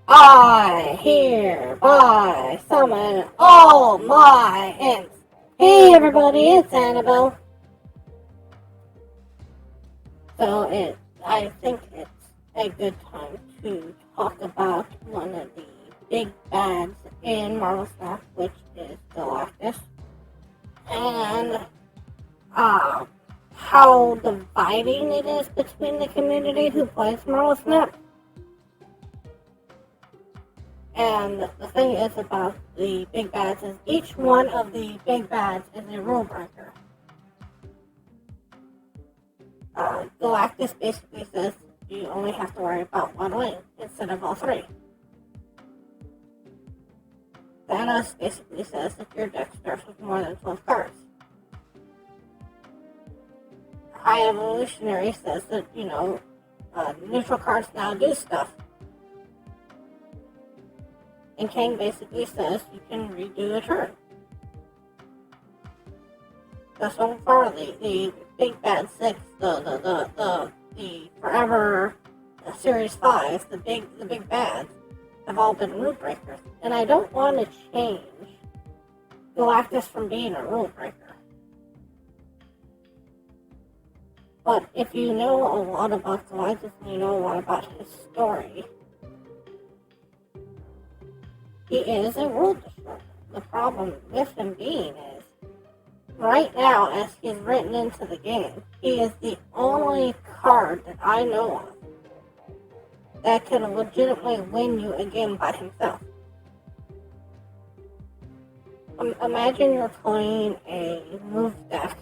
I hereby summon all my imps. Hey everybody, it's Annabelle. I think it's a good time to talk about one of the big bads in Marvel Snap, which is Galactus, and how dividing it is between the community who plays Marvel Snap. And the thing is about the big bads is each one of the big bads is a rule breaker. Galactus basically says you only have to worry about one win instead of all three. Thanos basically says if your deck starts with more than 12 cards. High Evolutionary says that, neutral cards now do stuff. And Kang basically says you can redo a turn. So far, the Big Bad 6, the Forever Series 5, the big bads, have all been rule breakers. And I don't want to change Galactus from being a rule breaker. But if you know a lot about Galactus and you know a lot about his story, he is a rule destroyer. The problem with him being is, right now, as he's written into the game, he is the only card that I know of that can legitimately win you a game by himself. Imagine you're playing a move deck,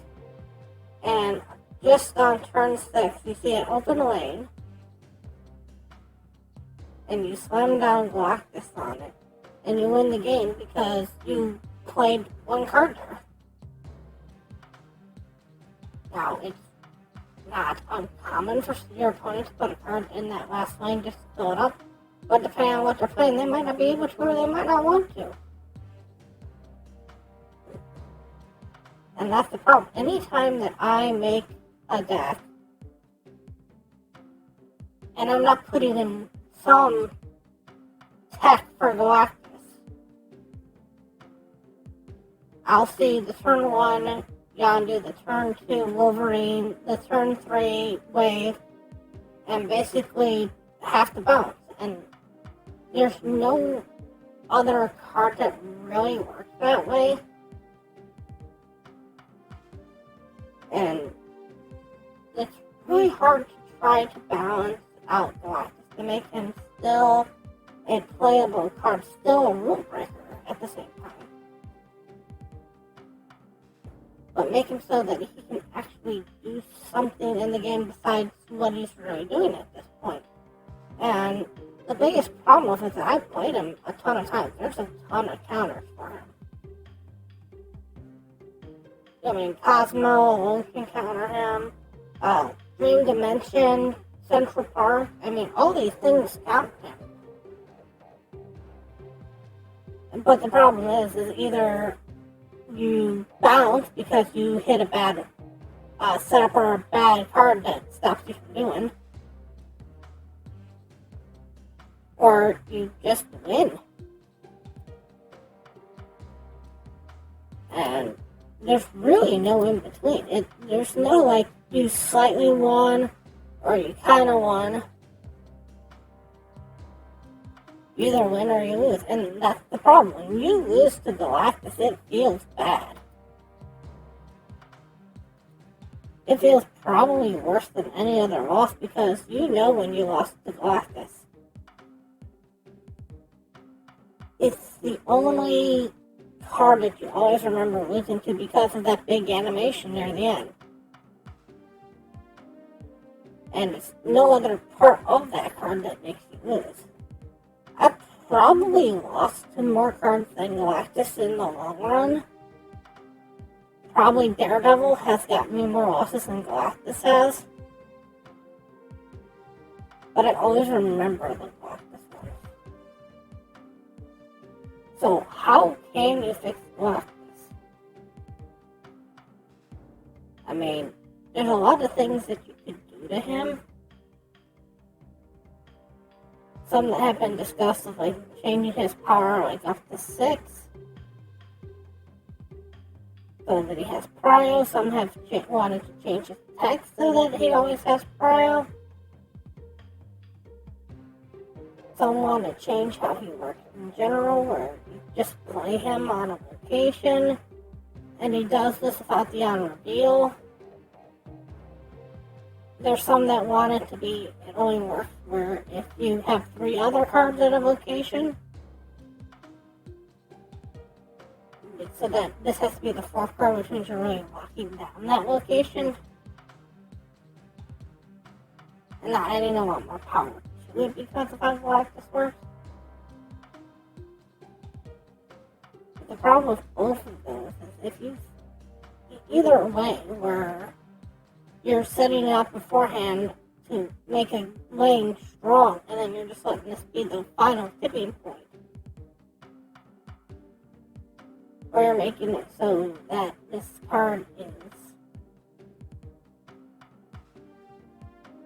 and just on turn 6, you see an open lane, and you slam down Galactus on it, and you win the game because you played one card there. Now, it's not uncommon for your opponent to put a card in that last lane just to fill it up, but depending on what they're playing, they might not be able to or they might not want to. And that's the problem. Anytime that I make a deck, and I'm not putting in some tech for Galactus, I'll see the turn 1 Yondu, the turn 2 Wolverine, the turn 3 Wave, and basically have to bounce. And there's no other card that really works that way. And it's really hard to try to balance out Galactus to make him still a playable card, still a rule breaker at the same time. But make him so that he can actually do something in the game besides what he's really doing at this point. And the biggest problem with it is that I've played him a ton of times. There's a ton of counters for him. I mean, Cosmo can counter him. Dream Dimension, Central Park. I mean, all these things counter him. But the problem is either you bounce because you hit a bad setup or a bad card that stops you from doing, or you just win. And there's really no in between. There's no like you slightly won or you kind of won. You either win or you lose, and that's the problem. When you lose to Galactus, it feels bad. It feels probably worse than any other loss because you know when you lost to Galactus. It's the only card that you always remember losing to because of that big animation near the end. And it's no other part of that card that makes you lose. I probably lost to more cards than Galactus in the long run. Probably Daredevil has gotten me more losses than Galactus has. But I always remember the Galactus ones. So how can you fix Galactus? I mean, there's a lot of things that you could do to him. some that have been discussed of like changing his power like up to 6. So that he has prio. Some have wanted to change his text so that he always has prio. Some want to change how he works in general, where you just play him on a location, and he does this without the on reveal. There's some that want it to be, it only works where if you have 3 other cards at a location. So that this has to be the 4th card, which means you're really locking down that location. And not adding a lot more power to it because of how Galactus works. But the problem with both of those is if you, either way, where you're setting it up beforehand to make a lane strong, and then you're just letting this be the final tipping point. Or you're making it so that this card is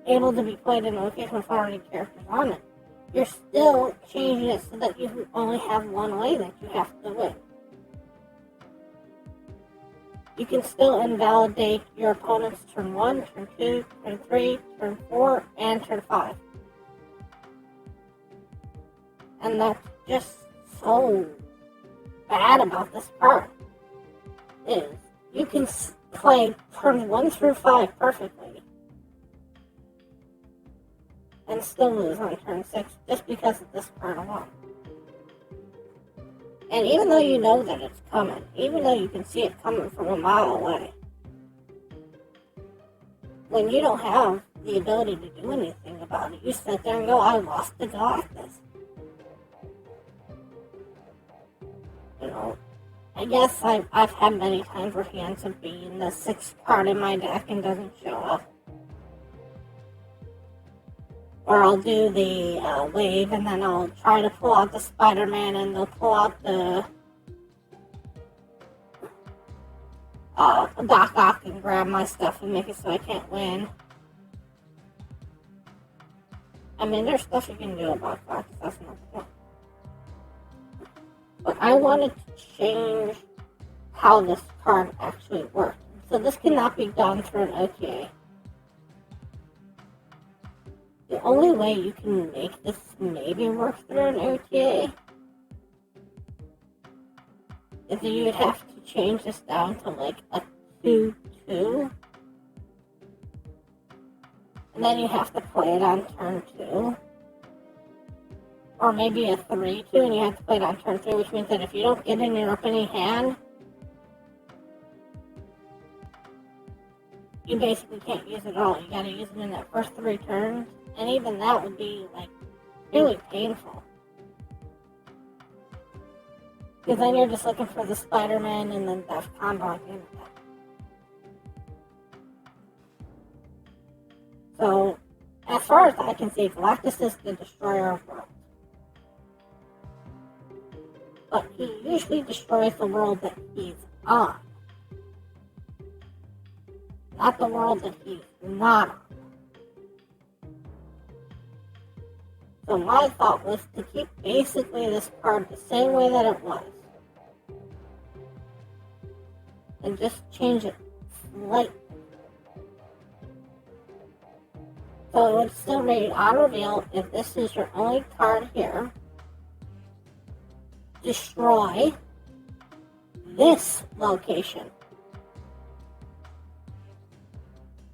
able to be played in a location with already characters on it. You're still changing it so that you only have one way that you have to win. You can still invalidate your opponent's turn 1, turn 2, turn 3, turn 4, and turn 5. And that's just so bad about this card. Is you can play turns 1 through 5 perfectly and still lose on turn 6 just because of this card alone. And even though you know that it's coming, even though you can see it coming from a mile away, when you don't have the ability to do anything about it, you sit there and go, I lost to Galactus. You know, I guess I've had many times where he ends up being the 6th card in my deck and doesn't show up. Or I'll do the wave, and then I'll try to pull out the Spider-Man, and they'll pull out the Doc Ock and grab my stuff and make it so I can't win. I mean, there's stuff you can do about Galactus, that's not the point. But I wanted to change how this card actually works. So this cannot be done through an OTA. The only way you can make this maybe work through an OTA is that you would have to change this down to like a 2-2. And then you have to play it on turn 2. Or maybe a 3-2 and you have to play it on turn 3, which means that if you don't get in your opening hand, you basically can't use it at all. You gotta use it in that first 3 turns. And even that would be, like, really painful. Because then you're just looking for the Spider-Man and then that combo at the end of that. So, as far as I can see, Galactus is the destroyer of worlds. But he usually destroys the world that he's on. Not the world that he's not on. So my thought was to keep basically this card the same way that it was. And just change it slightly. So it would still read on reveal if this is your only card here. Destroy this location.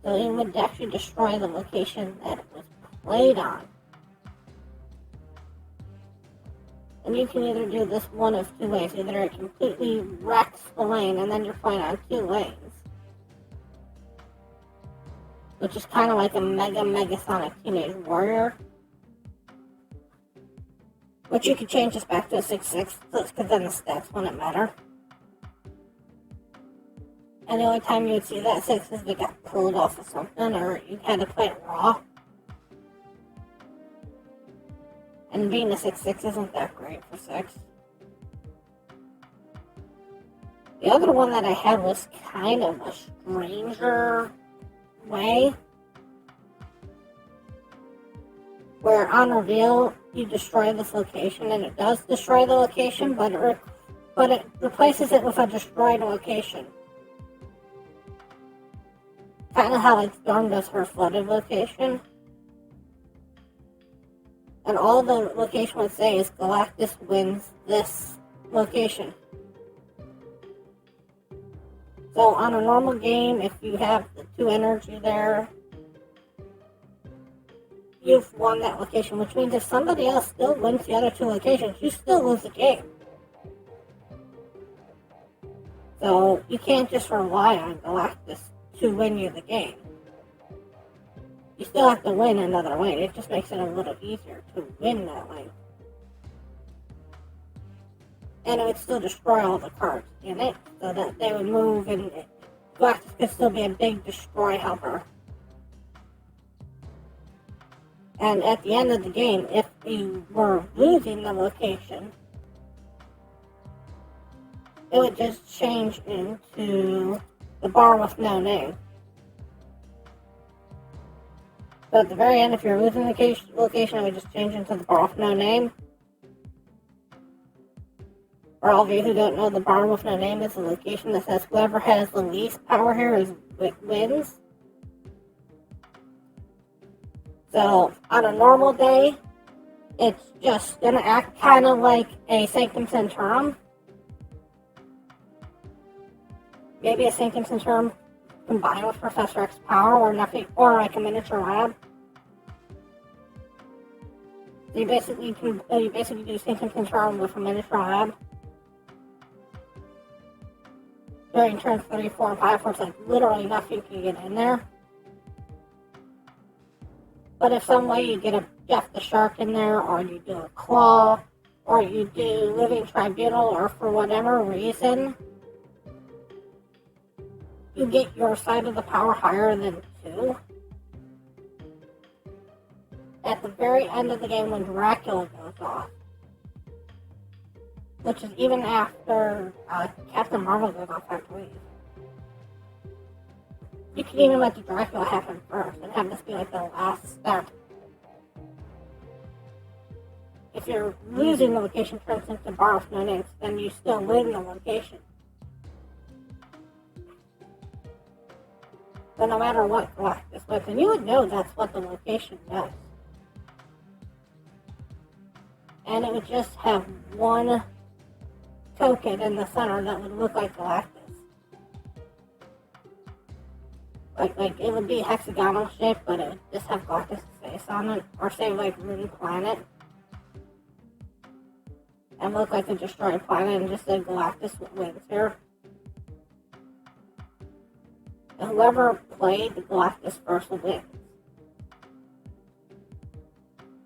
So it would actually destroy the location that it was played on. And you can either do this one of 2 ways. Either it completely wrecks the lane and then you're playing on 2 lanes. Which is kind of like a Mega Sonic Teenage Warrior. Which you could change this back to a 6-6, because then the stats wouldn't matter. And the only time you would see that 6 is if it got pulled off of something, or you had to play it raw. And being a 6-6 isn't that great for 6. The other one that I had was kind of a stranger way. where on reveal you destroy this location, and it does destroy the location, but it replaces it with a destroyed location. Kind of how like Storm does her flooded location. And all the location would say is Galactus wins this location. So on a normal game, if you have the 2 energy there, you've won that location, which means if somebody else still wins the other 2 locations, you still lose the game. So you can't just rely on Galactus to win you the game. You still have to win another lane. It just makes it a little easier to win that lane. And it would still destroy all the cards in it, so that they would move, and Galactus could still be a big destroy helper. And at the end of the game, if you were losing the location, it would just change into the bar with no name. So at the very end, if you're losing the location, it would just change into the bar with no name. For all of you who don't know, the bar with no name is a location that says whoever has the least power here wins. So on a normal day, it's just going to act kind of like a Sanctum Sanctorum. Maybe a Sanctum Sanctorum combined with Professor X's power, or nothing, or like a miniature lab. So you basically do Sanctum Sanctorum with a miniature lab. During turns 3, 4, and 5, where it's like literally nothing can get in there. But if some way you get a Jeff the Shark in there, or you do a Claw, or you do Living Tribunal, or for whatever reason, you get your side of the power higher than 2. At the very end of the game when Dracula goes off, which is even after Captain Marvel goes off, I believe. You can even let the Dracula happen first and have this be like the last step. If you're losing the location, for instance, to bar with no names, then you still win the location. So no matter what Galactus wins, and you would know that's what the location does. And it would just have one token in the center that would look like Galactus. Like it would be hexagonal shape, but it would just have Galactus' face on it, or say like Rune Planet, and look like a destroyed planet, and just say Galactus wins here. And whoever played the Galactus first wins.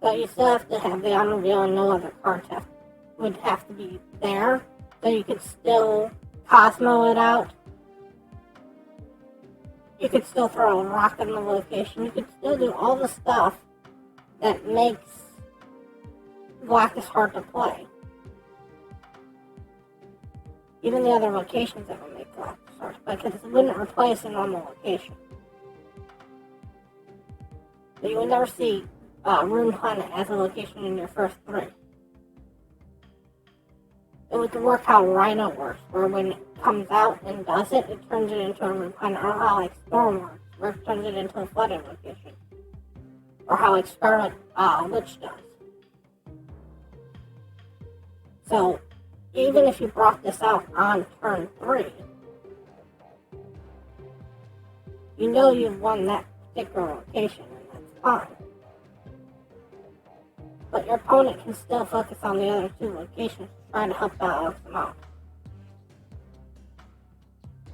So you still have to have the on reveal, and no other cards would have to be there. So you could still Cosmo it out. You could still throw a rock in the location. You could still do all the stuff that makes Galactus hard to play. Even the other locations that would make Galactus hard to play, because it wouldn't replace a normal location. So you would never see Rune Planet as a location in your first 3. It would work how Rhino works, where when it comes out and does it, it turns it into a Rune Planet, or how like Storm works, where it turns it into a flooded location. Or how like Scarlet Witch does. So, even if you brought this out on turn 3, you know you've won that particular location, and that's fine. But your opponent can still focus on the other 2 locations, trying to help balance them out.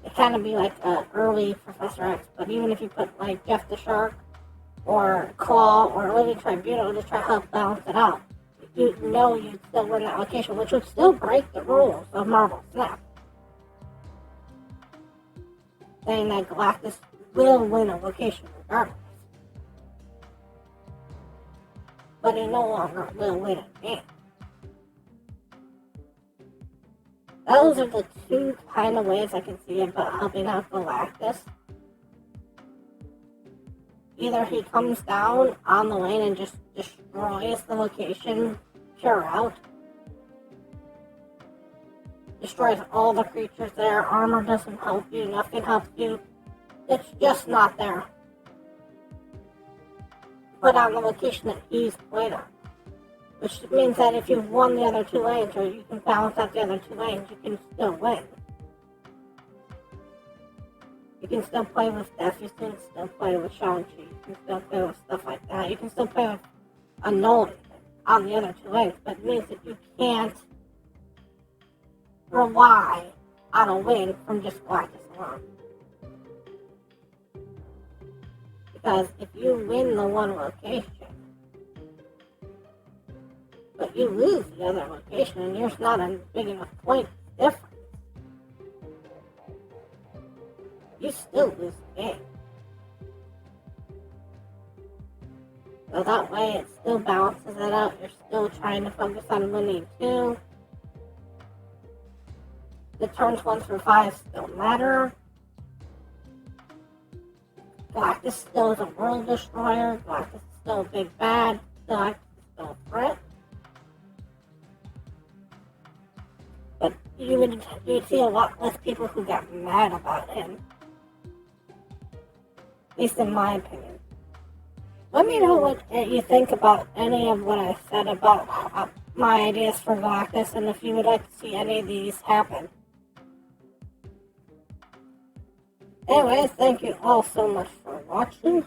It kind of be like an early Professor X, but even if you put like Jeff the Shark, or Claw, or Living Tribunal to try to help balance it out, you know you'd still win that location, which would still break the rules of Marvel Snap. Saying that Galactus will win a location regardless. But he no longer will win a game. Those are the 2 kind of ways I can see about helping out Galactus. either he comes down on the lane and just destroys the location pure out. Destroys all the creatures there. Armor doesn't help you. Nothing helps you. It's just not there. But on the location that he's played on. Which means that if you've won the other 2 lanes, or you can balance out the other 2 lanes, you can still win. You can still play with Death, you can still play with Shang-Chi, you can still play with stuff like that. You can still play with Unknown on the other 2 lanes, but it means that you can't rely on a win from just Galactus alone. Because if you win the one location, but you lose the other location, and there's not a big enough point difference, you still lose the game. So that way it still balances it out. You're still trying to focus on winning 2. The turns 1 through 5 still matter. Galactus still is a world destroyer. Galactus is still a big bad. Galactus is still a threat. But you would see a lot less people who got mad about him. At least in my opinion. Let me know what you think about any of what I said about my ideas for Galactus, and if you would like to see any of these happen. Anyways, thank you all so much for watching,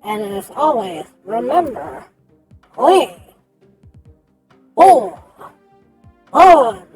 and as always, remember, play, bull, on.